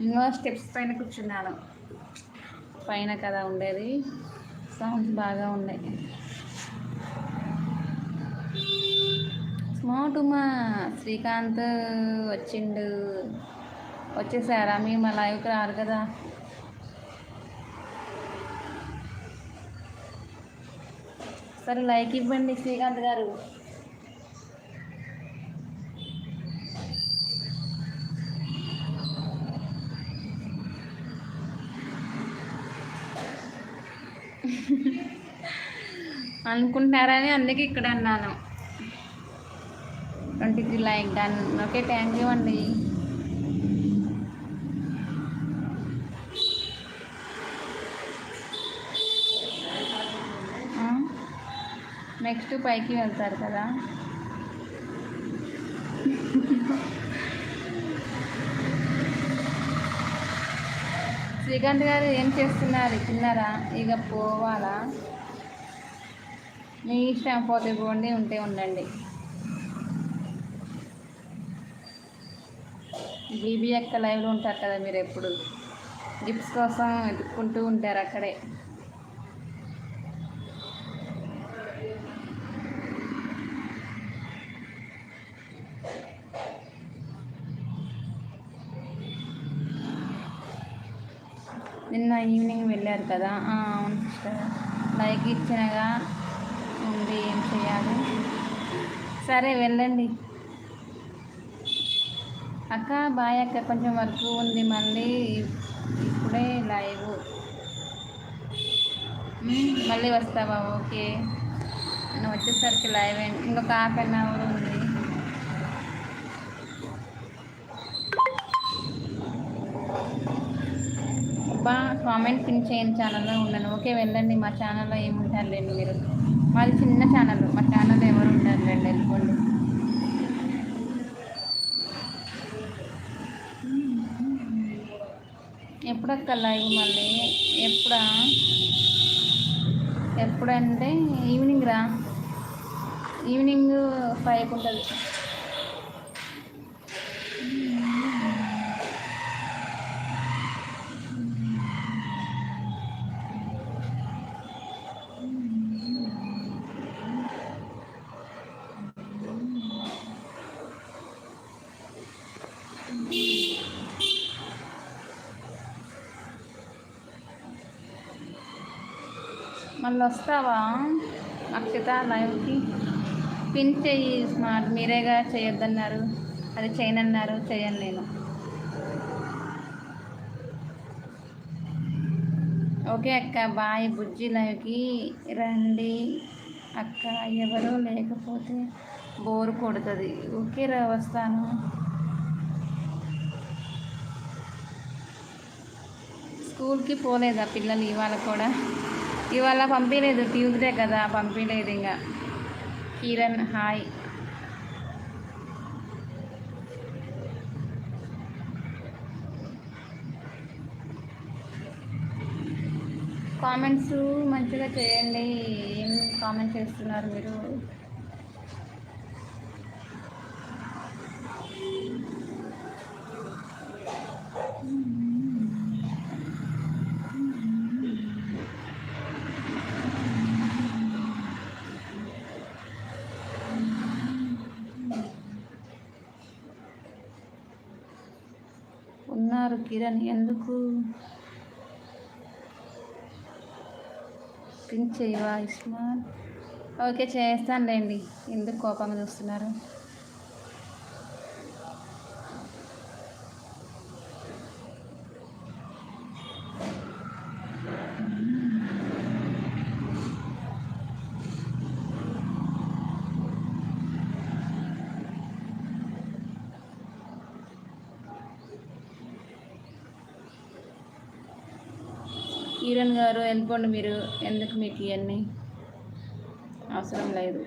ఇంకో స్టెప్స్ పైన కూర్చున్నాను. పైన కదా ఉండేది, సౌండ్స్ బాగా ఉన్నాయి. స్మార్టుమా శ్రీకాంత్ వచ్చిండు. వచ్చేసారా? మీరు మా లైవ్కి రారు కదా. సరే లైక్ ఇవ్వండి శ్రీకాంత్ గారు. అనుకుంటున్నారని అందుకే ఇక్కడ అన్నాను. 23 like done. Okay, thank you అండి. నెక్స్ట్ పైకి వెళ్తారు కదా. శ్రీకాంత్ గారు ఏం చేస్తున్నారు? తిన్నారా? ఇక పోవాలా? మీ ఇష్టం, పోతే పోండి, ఉంటే ఉండండి. బీబీ అక్క లైవ్లో ఉంటారు కదా మీరు, ఎప్పుడు గిఫ్ట్స్ కోసం వెతుక్కుంటూ ఉంటారు అక్కడే. నిన్న ఈవినింగ్ వెళ్ళారు కదా. అవును సిస్టర్, లైక్ ఇచ్చినగా ఉంది, ఏం చేయాలి? సరే వెళ్ళండి అక్క. బాయ్ అక్క, కొంచెం వర్క్ ఉంది, మళ్ళీ ఇప్పుడే లైవ్. మళ్ళీ వస్తావా? ఓకే, నువ్వు వచ్చేసరికి లైవ్ ఇంకొక ½ అవర్ ఉంది. బా కామెంట్ పిన్ చేయని ఛానల్లో ఉన్నాను. ఓకే వెళ్ళండి. మా ఛానల్లో ఏముంటారులేండి మీరు, మాది చిన్న ఛానల్, మా ఛానల్లో ఎవరు ఉంటారులేండి, వెళ్ళిపోండి. ఎప్పుడక్క లైవ్ మళ్ళీ? ఎప్పుడంటే ఈవినింగ్ రా, ఈవినింగ్ 5 ఉంటుంది. మళ్ళీ వస్తావా అక్షిత లైవ్కి? పిన్ చెయ్యి స్మార్ట్, మీరేగా చేయొద్దన్నారు, అది చేయనన్నారు, చేయను నేను. ఓకే అక్క బాయ్. బుజ్జి లైవ్కి రండి అక్క, ఎవరో లేకపోతే బోరు కొడుతుంది. ఓకే రా, వస్తాను. స్కూల్కి పోలేదా పిల్లలు ఇవాళ కూడా? ఇవాళ పంపించలేదు, ట్యూస్డే కదా, పంపించలేదు ఇంకా. కిరణ్ హాయ్. కామెంట్స్ మంచిగా చేయండి. ఏం కామెంట్ చేస్తున్నారు మీరు? ఉన్నారు కిరణ్, ఎందుకు పింక్ చేయవా ఇస్మాన్? ఓకే చేస్తానులేండి, ఎందుకు కోపంగా చూస్తున్నారు? కిరణ్ గారు వెళ్ళిపోండి మీరు, ఎందుకు మీకు ఇవన్నీ అవసరం లేదు.